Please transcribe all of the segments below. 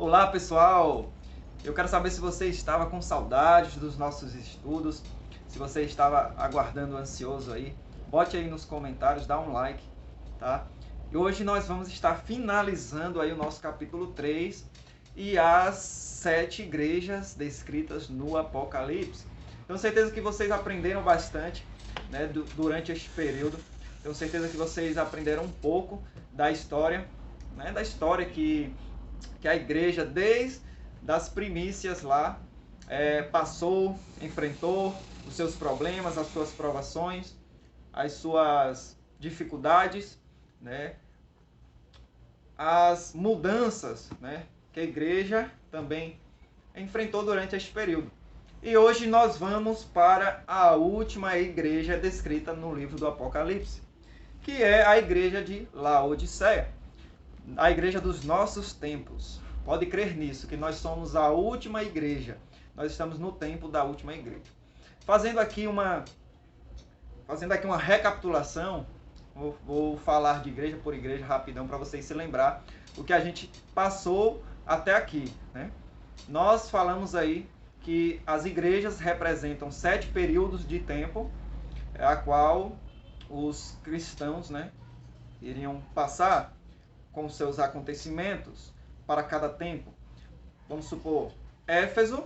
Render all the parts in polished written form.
Olá pessoal, eu quero saber se você estava com saudades dos nossos estudos, se você estava aguardando ansioso aí, bote aí nos comentários, dá um like, tá? E hoje nós vamos estar finalizando aí o nosso capítulo 3 e as 7 igrejas descritas no Apocalipse. Tenho certeza que vocês aprenderam bastante, né, durante este período. Tenho certeza que vocês aprenderam um pouco da história, né, que a igreja, desde as primícias lá, passou, enfrentou os seus problemas, as suas provações, as suas dificuldades, né, as mudanças, né, que a igreja também enfrentou durante este período. E hoje nós vamos para a última igreja descrita no livro do Apocalipse, que é a igreja de Laodiceia, a igreja dos nossos tempos. Pode crer nisso, que nós somos a última igreja. Nós estamos no tempo da última igreja. Fazendo aqui uma recapitulação, vou falar de igreja por igreja rapidão para vocês se lembrar o que a gente passou até aqui, né? Nós falamos aí que as igrejas representam 7 períodos de tempo, a qual os cristãos, né, iriam passar com seus acontecimentos para cada tempo. Vamos supor, Éfeso,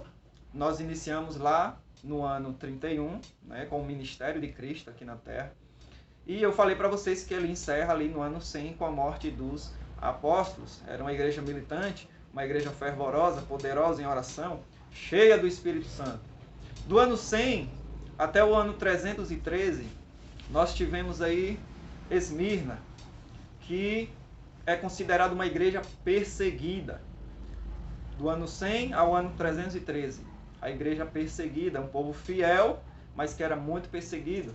nós iniciamos lá no ano 31, né, com o ministério de Cristo aqui na Terra. E eu falei para vocês que ele encerra ali no ano 100 com a morte dos apóstolos. Era uma igreja militante, uma igreja fervorosa, poderosa em oração, cheia do Espírito Santo. Do ano 100 até o ano 313, nós tivemos aí Esmirna, que é considerada uma igreja perseguida. Do ano 100 ao ano 313, a igreja perseguida, um povo fiel, mas que era muito perseguido.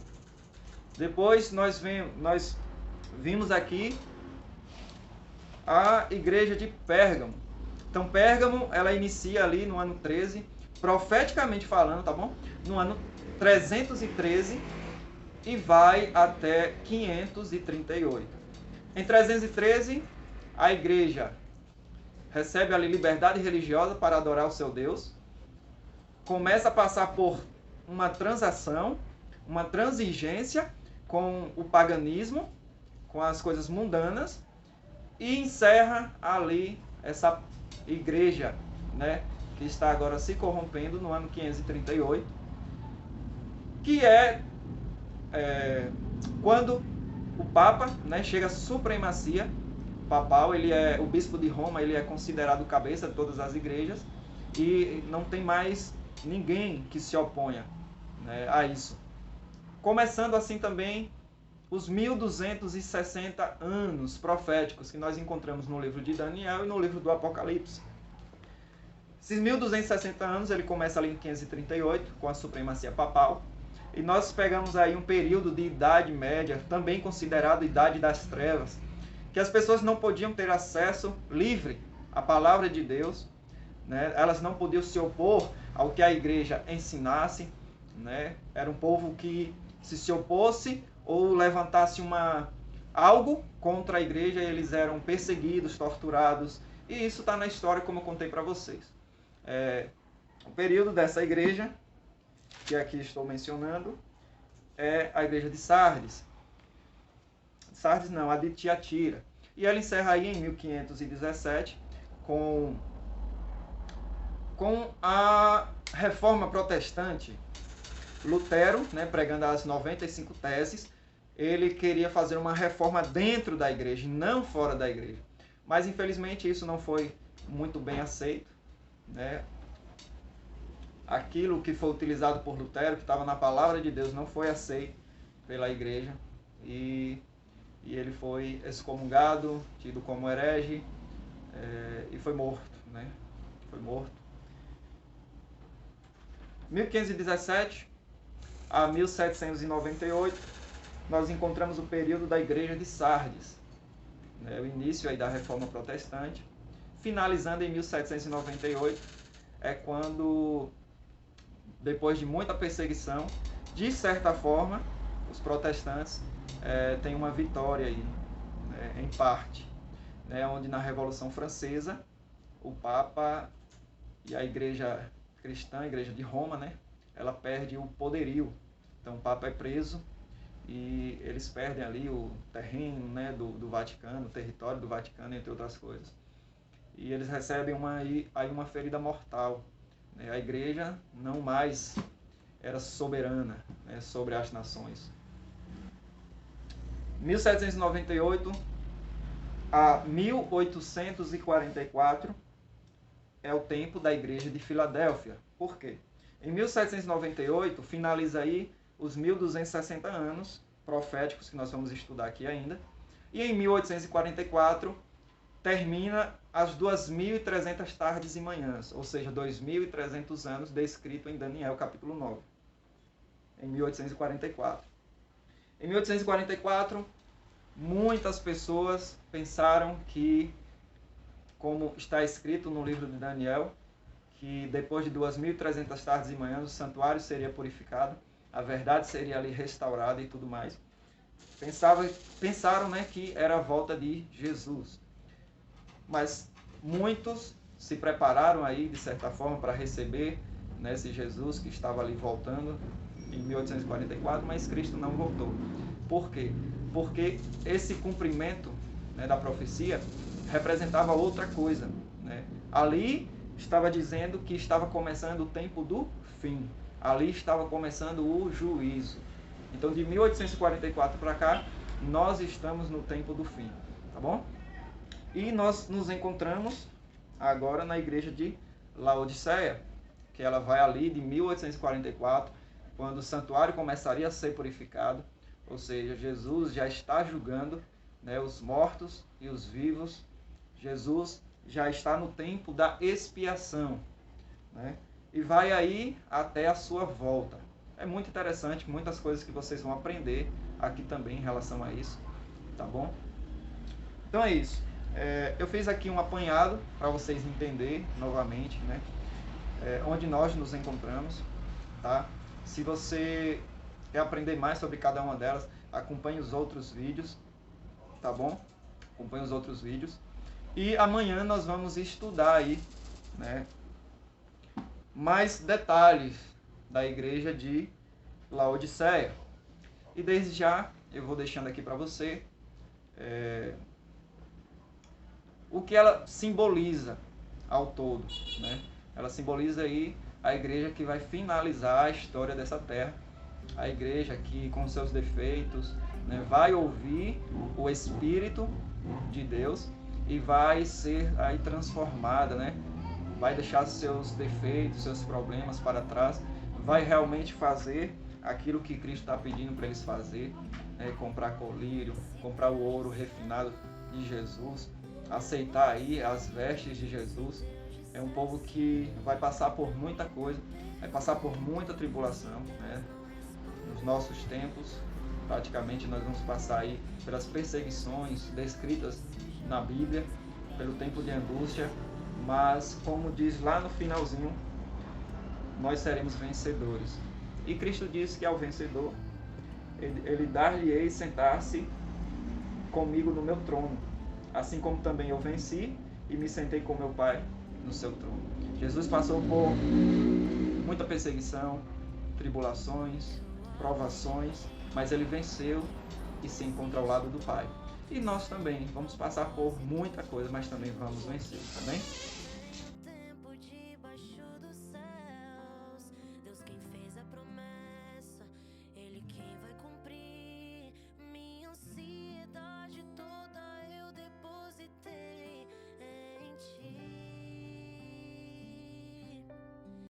Depois nós vimos aqui a igreja de Pérgamo. Então Pérgamo, ela inicia ali no ano 13, profeticamente falando, tá bom? No ano 313 e vai até 538. Em 313, a igreja recebe ali liberdade religiosa para adorar o seu Deus, começa a passar por uma transação, uma transigência com o paganismo, com as coisas mundanas, e encerra ali essa igreja, né, que está agora se corrompendo no ano 538, que é quando o Papa, né, chega à supremacia papal. O bispo de Roma, ele é considerado cabeça de todas as igrejas e não tem mais ninguém que se oponha, né, a isso. Começando assim também os 1260 anos proféticos que nós encontramos no livro de Daniel e no livro do Apocalipse. Esses 1260 anos, ele começa ali em 538, com a supremacia papal. E nós pegamos aí um período de Idade Média, também considerado Idade das Trevas, que as pessoas não podiam ter acesso livre à palavra de Deus, né? Elas não podiam se opor ao que a igreja ensinasse, né? Era um povo que se oposse ou levantasse algo contra a igreja, eles eram perseguidos, torturados, e isso está na história, como eu contei para vocês. O período dessa igreja, que aqui estou mencionando, é a igreja de Sardes. Sardes não, a de Tiatira. E ela encerra aí em 1517 com a reforma protestante. Lutero, né, pregando as 95 teses, ele queria fazer uma reforma dentro da igreja, não fora da igreja. Mas infelizmente isso não foi muito bem aceito, né? Aquilo que foi utilizado por Lutero, que estava na palavra de Deus, não foi aceito pela igreja, e ele foi excomungado, tido como herege, e foi morto, né? Foi morto. 1517 a 1798, nós encontramos o período da igreja de Sardes, né? O início aí da reforma protestante. Finalizando em 1798, é quando, depois de muita perseguição, de certa forma, os protestantes têm uma vitória aí, né, em parte, né, onde na Revolução Francesa o Papa e a igreja cristã, a igreja de Roma, né, ela perde o poderio. Então o Papa é preso e eles perdem ali o terreno, né, do Vaticano, o território do Vaticano, entre outras coisas. E eles recebem uma ferida mortal. Né? A igreja não mais era soberana, né, sobre as nações. 1798 a 1844 é o tempo da igreja de Filadélfia. Por quê? Em 1798 finaliza aí os 1260 anos proféticos que nós vamos estudar aqui ainda. E em 1844 termina as 2.300 tardes e manhãs, ou seja, 2.300 anos descrito em Daniel capítulo 9. Em 1844. Em 1844, muitas pessoas pensaram que, como está escrito no livro de Daniel, que depois de 2.300 tardes e manhãs o santuário seria purificado, a verdade seria ali restaurada e tudo mais. Pensaram, né, que era a volta de Jesus. Mas muitos se prepararam aí, de certa forma, para receber, né, esse Jesus que estava ali voltando em 1844, mas Cristo não voltou. Por quê? Porque esse cumprimento, né, da profecia representava outra coisa. Né? Ali estava dizendo que estava começando o tempo do fim. Ali estava começando o juízo. Então, de 1844 para cá, nós estamos no tempo do fim. Tá bom? E nós nos encontramos agora na igreja de Laodiceia, que ela vai ali de 1844, quando o santuário começaria a ser purificado, ou seja, Jesus já está julgando, né, os mortos e os vivos. Jesus já está no tempo da expiação, né, e vai aí até a sua volta. É muito interessante, muitas coisas que vocês vão aprender aqui também em relação a isso, tá bom? Então é isso. Eu fiz aqui um apanhado para vocês entenderem novamente, né, onde nós nos encontramos, tá? Se você quer aprender mais sobre cada uma delas, acompanhe os outros vídeos, tá bom? Acompanhe os outros vídeos. E amanhã nós vamos estudar aí, né, mais detalhes da igreja de Laodiceia. E desde já eu vou deixando aqui para você o que ela simboliza ao todo, né? Ela simboliza aí a igreja que vai finalizar a história dessa terra, a igreja que, com seus defeitos, né, vai ouvir o Espírito de Deus e vai ser aí transformada, né? Vai deixar seus defeitos, seus problemas para trás, vai realmente fazer aquilo que Cristo está pedindo para eles fazer, né? Comprar colírio, comprar o ouro refinado de Jesus, aceitar aí as vestes de Jesus. É um povo que vai passar por muita coisa, vai passar por muita tribulação, né? Nos nossos tempos, praticamente nós vamos passar aí pelas perseguições descritas na Bíblia, pelo tempo de angústia, mas como diz lá no finalzinho, nós seremos vencedores. E Cristo disse que ao vencedor, ele dar-lhe-ei sentar-se comigo no meu trono, assim como também eu venci e me sentei com meu Pai no seu trono. Jesus passou por muita perseguição, tribulações, provações, mas ele venceu e se encontra ao lado do Pai. E nós também vamos passar por muita coisa, mas também vamos vencer, tá bem?